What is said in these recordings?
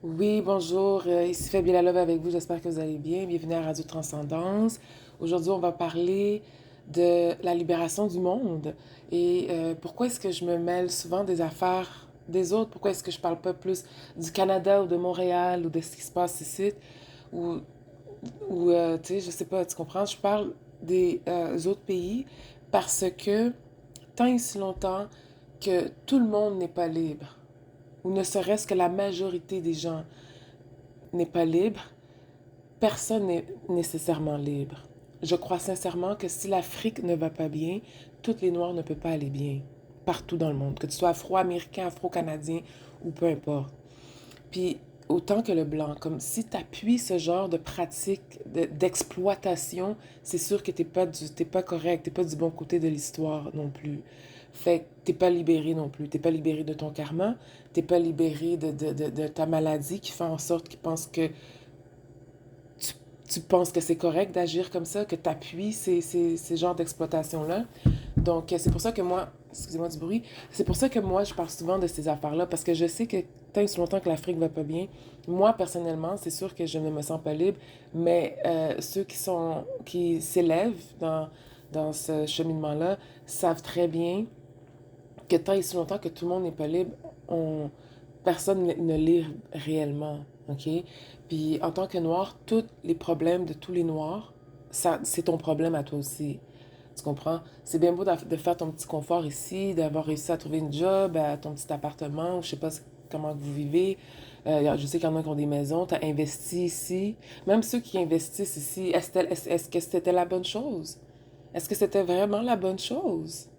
Oui, bonjour, ici Fabiola Love avec vous, j'espère que vous allez bien. Bienvenue à Radio Transcendance. Aujourd'hui, on va parler de la libération du monde et pourquoi est-ce que je me mêle souvent des affaires des autres? Pourquoi est-ce que je parle pas plus du Canada ou de Montréal ou de ce qui se passe ici? Ou, ou tu sais, je sais pas, tu comprends? Je parle des autres pays parce que tant et si longtemps que tout le monde n'est pas libre, ou ne serait-ce que la majorité des gens n'est pas libre, personne n'est nécessairement libre. Je crois sincèrement que si l'Afrique ne va pas bien, toutes les Noirs ne peuvent pas aller bien, partout dans le monde, que tu sois afro-américain, afro-canadien ou peu importe. Puis autant que le blanc, comme si tu appuies ce genre de pratique d'exploitation, c'est sûr que t'es pas correct, t'es pas du bon côté de l'histoire non plus. Fait que t'es pas libéré non plus. T'es pas libéré de ton karma, t'es pas libéré de ta maladie qui fait en sorte qu'ils pensent que tu, tu penses que c'est correct d'agir comme ça, que tu appuies ces genres d'exploitation-là. Donc, c'est pour ça que moi, excusez-moi du bruit, c'est pour ça que moi, je parle souvent de ces affaires-là, parce que je sais que tant et si longtemps que l'Afrique va pas bien, moi, personnellement, c'est sûr que je ne me sens pas libre, mais ceux qui s'élèvent dans ce cheminement-là savent très bien que tant et si longtemps que tout le monde n'est pas libre, on, personne ne l'est réellement, OK? Puis en tant que noir, tous les problèmes de tous les noirs, ça, c'est ton problème à toi aussi. Tu comprends? C'est bien beau de faire ton petit confort ici, d'avoir réussi à trouver une job, à ton petit appartement, ou je sais pas comment vous vivez. Je sais qu'il y en a qui ont des maisons, tu as investi ici. Même ceux qui investissent ici, est-ce que c'était la bonne chose? Est-ce que c'était vraiment la bonne chose?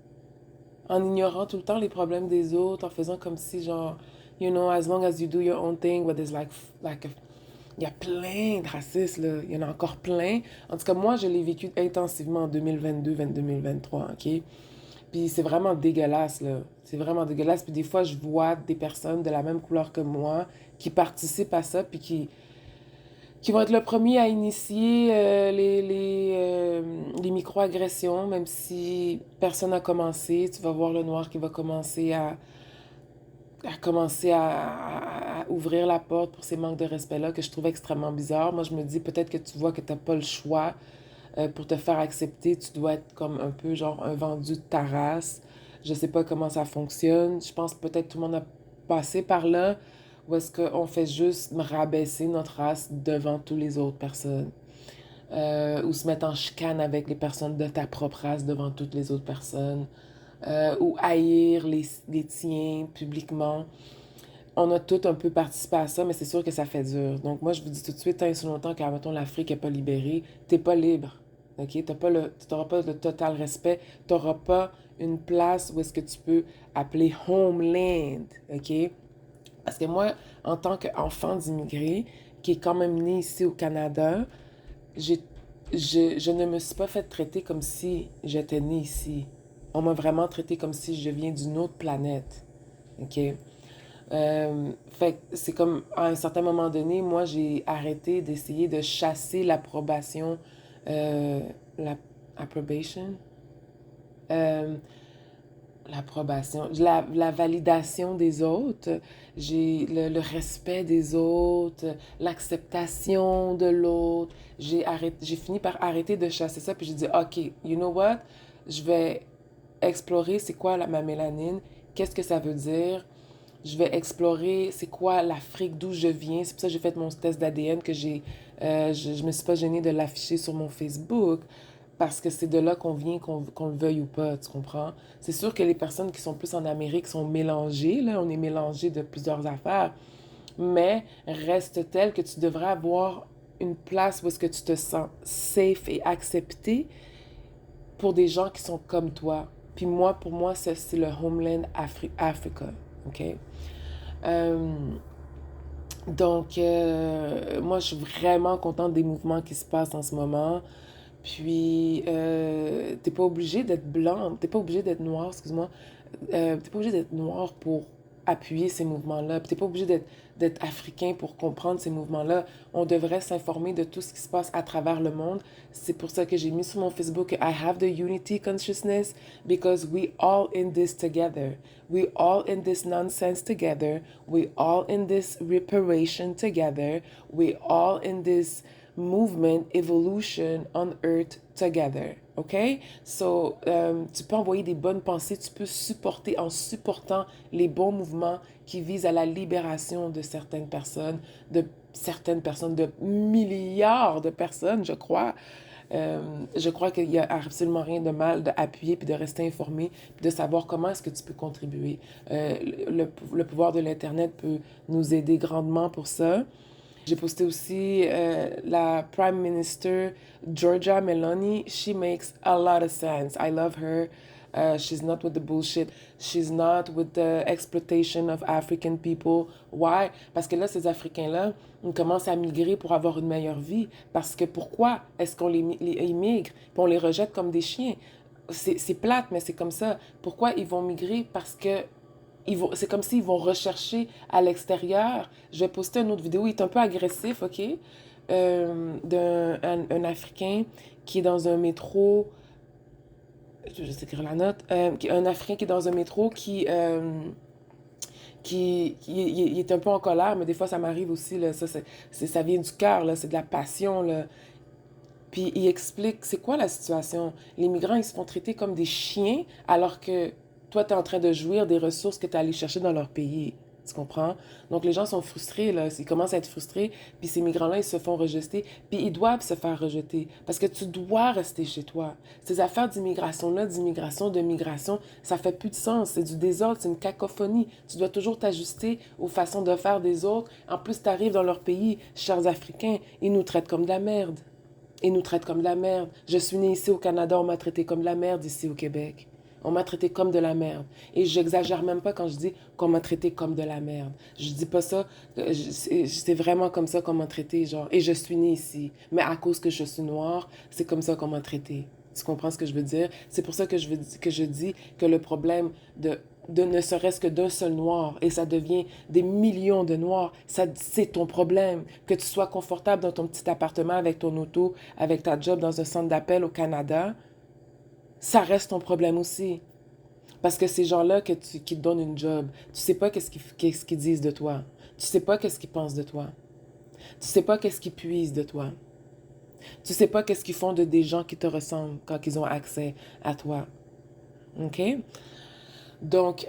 En ignorant tout le temps les problèmes des autres, en faisant comme si, genre, you know, as long as you do your own thing, but there's il y a plein de racistes, là. Il y en a encore plein. En tout cas, moi, je l'ai vécu intensivement en 2022, 2023, OK? Puis c'est vraiment dégueulasse, là. C'est vraiment dégueulasse. Puis des fois, je vois des personnes de la même couleur que moi qui participent à ça, puis qui vont être le premier à initier les micro-agressions, même si personne n'a commencé. Tu vas voir le noir qui va commencer à ouvrir la porte pour ces manques de respect-là que je trouve extrêmement bizarre. Moi, je me dis peut-être que tu vois que tu n'as pas le choix pour te faire accepter. Tu dois être comme un peu genre un vendu de ta race. Je sais pas comment ça fonctionne. Je pense peut-être tout le monde a passé par là. Ou est-ce qu'on fait juste rabaisser notre race devant toutes les autres personnes? Ou se mettre en chicane avec les personnes de ta propre race devant toutes les autres personnes? Ou haïr les tiens publiquement. On a tout un peu participé à ça, mais c'est sûr que ça fait dur. Donc moi, je vous dis tout de suite, tant et si longtemps qu'à mettons l'Afrique n'est pas libérée, t'es pas libre. OK? Tu n'auras pas le total respect. Tu n'auras pas une place où est-ce que tu peux appeler homeland. OK? Parce que moi, en tant qu'enfant d'immigré, qui est quand même né ici au Canada, j'ai, je ne me suis pas fait traiter comme si j'étais né ici. On m'a vraiment traité comme si je viens d'une autre planète. OK? Fait que c'est comme, à un certain moment donné, moi, j'ai arrêté d'essayer de chasser l'approbation, euh, la, approbation, euh, l'approbation, la validation des autres, le respect des autres, l'acceptation de l'autre. J'ai fini par arrêter de chasser ça, puis j'ai dit, OK, you know what? Je vais explorer c'est quoi ma mélanine, qu'est-ce que ça veut dire, je vais explorer c'est quoi l'Afrique, d'où je viens. C'est pour ça que j'ai fait mon test d'ADN que je me suis pas gênée de l'afficher sur mon Facebook parce que c'est de là qu'on vient, qu'on le veuille ou pas, tu comprends? C'est sûr que les personnes qui sont plus en Amérique sont mélangées, là, on est mélangé de plusieurs affaires, mais reste tel que tu devrais avoir une place où est-ce que tu te sens safe et accepté pour des gens qui sont comme toi. Puis moi, pour moi, c'est le Homeland Africa, OK? Euh, moi, je suis vraiment contente des mouvements qui se passent en ce moment. Puis, t'es pas obligé d'être blanc, t'es pas obligé d'être noir, excuse-moi. T'es pas obligé d'être noir pour appuyer ces mouvements-là. Puis t'es pas obligé d'être africain pour comprendre ces mouvements-là. On devrait s'informer de tout ce qui se passe à travers le monde. C'est pour ça que j'ai mis sur mon Facebook que I have the unity consciousness because we all in this together. We all in this nonsense together. We all in this reparation together. We all in this movement, evolution on earth together. OK? So, tu peux envoyer des bonnes pensées, tu peux supporter en supportant les bons mouvements qui visent à la libération de certaines personnes, de milliards de personnes, je crois. Je crois qu'il n'y a absolument rien de mal d'appuyer puis de rester informé puis de savoir comment est-ce que tu peux contribuer. Le pouvoir de l'Internet peut nous aider grandement pour ça. J'ai posté aussi la Prime Minister Georgia Meloni. She makes a lot of sense. I love her. She's not with the bullshit. She's not with the exploitation of African people. Why? Parce que là, ces Africains-là, ils commencent à migrer pour avoir une meilleure vie. Parce que pourquoi est-ce qu'on les migre puis on les rejette comme des chiens? C'est plate, mais c'est comme ça. Pourquoi ils vont migrer? Parce que c'est comme s'ils vont rechercher à l'extérieur. Je vais poster une autre vidéo, il est un peu agressif, OK? Un Africain qui est dans un métro, je vais écrire la note, un Africain qui est dans un métro il est un peu en colère, mais des fois ça m'arrive aussi, là, ça vient du cœur, là, c'est de la passion, là. Puis il explique, c'est quoi la situation? Les migrants, ils se font traiter comme des chiens, alors que toi, tu es en train de jouir des ressources que tu es allé chercher dans leur pays. Tu comprends? Donc, les gens sont frustrés, là. Ils commencent à être frustrés. Puis ces migrants-là, ils se font rejeter. Puis ils doivent se faire rejeter. Parce que tu dois rester chez toi. Ces affaires d'immigration-là, de migration, ça fait plus de sens. C'est du désordre, c'est une cacophonie. Tu dois toujours t'ajuster aux façons de faire des autres. En plus, tu arrives dans leur pays, chers Africains, ils nous traitent comme de la merde. Ils nous traitent comme de la merde. Je suis née ici au Canada, on m'a traité comme de la merde ici au Québec. On m'a traité comme de la merde. Et j'exagère même pas quand je dis qu'on m'a traité comme de la merde. Je dis pas ça, c'est vraiment comme ça qu'on m'a traité, genre. Et je suis née ici. Mais à cause que je suis noire, c'est comme ça qu'on m'a traité. Tu comprends ce que je veux dire? C'est pour ça que je dis que le problème de ne serait-ce que d'un seul noir, et ça devient des millions de noirs, c'est ton problème. Que tu sois confortable dans ton petit appartement avec ton auto, avec ta job dans un centre d'appel au Canada, ça reste ton problème aussi. Parce que ces gens-là qui te donnent une job, tu sais pas qu'est-ce qu'ils disent de toi. Tu sais pas qu'est-ce qu'ils pensent de toi. Tu sais pas qu'est-ce qu'ils puisent de toi. Tu sais pas qu'est-ce qu'ils font de des gens qui te ressemblent quand ils ont accès à toi. OK? Donc,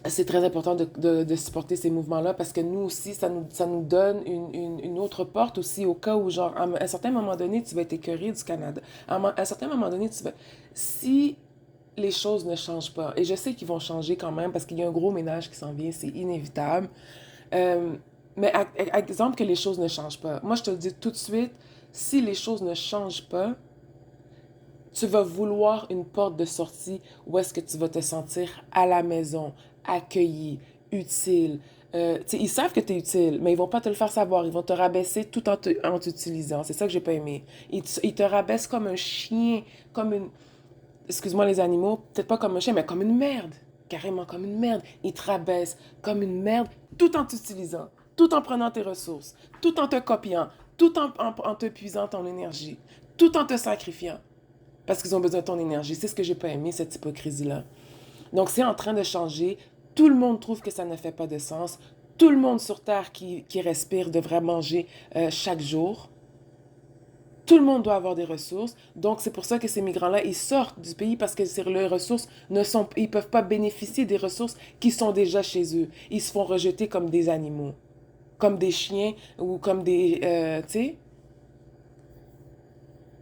c'est très important de supporter ces mouvements-là parce que nous aussi, ça nous donne une autre porte aussi au cas où, genre, à un certain moment donné, tu vas être écœuré du Canada. À un certain moment donné, tu vas... Si les choses ne changent pas, et je sais qu'ils vont changer quand même parce qu'il y a un gros ménage qui s'en vient, c'est inévitable. Euh, mais exemple que les choses ne changent pas. Moi, je te le dis tout de suite, si les choses ne changent pas, tu vas vouloir une porte de sortie où est-ce que tu vas te sentir à la maison, accueilli, utile. Ils savent que tu es utile, mais ils vont pas te le faire savoir. Ils vont te rabaisser tout en t'utilisant. C'est ça que j'ai pas aimé. Ils te rabaissent comme un chien, comme une... Excuse-moi les animaux, peut-être pas comme un chien, mais comme une merde. Carrément comme une merde. Ils te rabaissent comme une merde tout en t'utilisant, tout en prenant tes ressources, tout en te copiant, tout en te puisant ton énergie, tout en te sacrifiant. Parce qu'ils ont besoin de ton énergie. C'est ce que j'ai pas aimé, cette hypocrisie-là. Donc, c'est en train de changer. Tout le monde trouve que ça ne fait pas de sens. Tout le monde sur Terre qui respire devrait manger chaque jour. Tout le monde doit avoir des ressources. Donc, c'est pour ça que ces migrants-là, ils sortent du pays parce que leurs ressources ils peuvent pas bénéficier des ressources qui sont déjà chez eux. Ils se font rejeter comme des animaux, comme des chiens ou comme tu sais,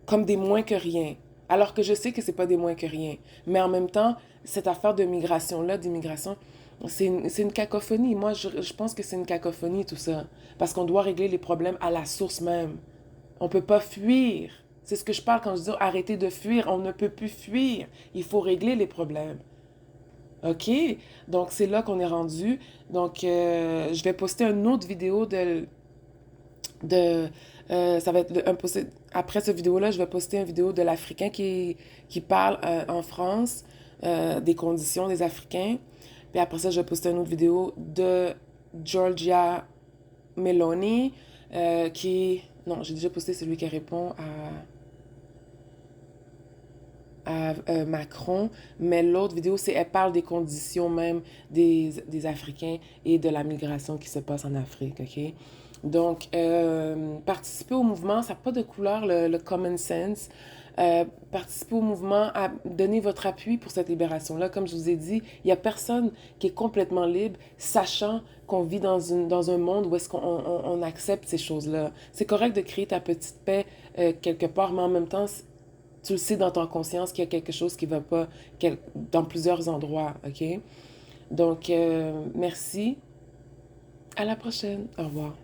comme des moins que rien. Alors que je sais que c'est pas des moins que rien. Mais en même temps, cette affaire de migration-là, d'immigration, c'est une cacophonie. Moi, je pense que c'est une cacophonie, tout ça. Parce qu'on doit régler les problèmes à la source même. On peut pas fuir. C'est ce que je parle quand je dis arrêter de fuir. On ne peut plus fuir. Il faut régler les problèmes. OK? Donc, c'est là qu'on est rendu. Donc, je vais poster une autre vidéo de ça va être après cette vidéo-là, je vais poster une vidéo de l'Africain qui parle en France des conditions des Africains. Puis après ça, je vais poster une autre vidéo Georgia Meloni, qui... Non, j'ai déjà posté celui qui répond à Macron, mais l'autre vidéo, c'est elle parle des conditions même des Africains et de la migration qui se passe en Afrique, OK? Donc, participer au mouvement, ça n'a pas de couleur, le common sense. Participer au mouvement, à donner votre appui pour cette libération-là. Comme je vous ai dit, il n'y a personne qui est complètement libre, sachant qu'on vit dans un monde où est-ce qu'on accepte ces choses-là. C'est correct de créer ta petite paix quelque part, mais en même temps, tu le sais dans ton conscience qu'il y a quelque chose qui ne va pas dans plusieurs endroits, OK? Donc, merci. À la prochaine. Au revoir.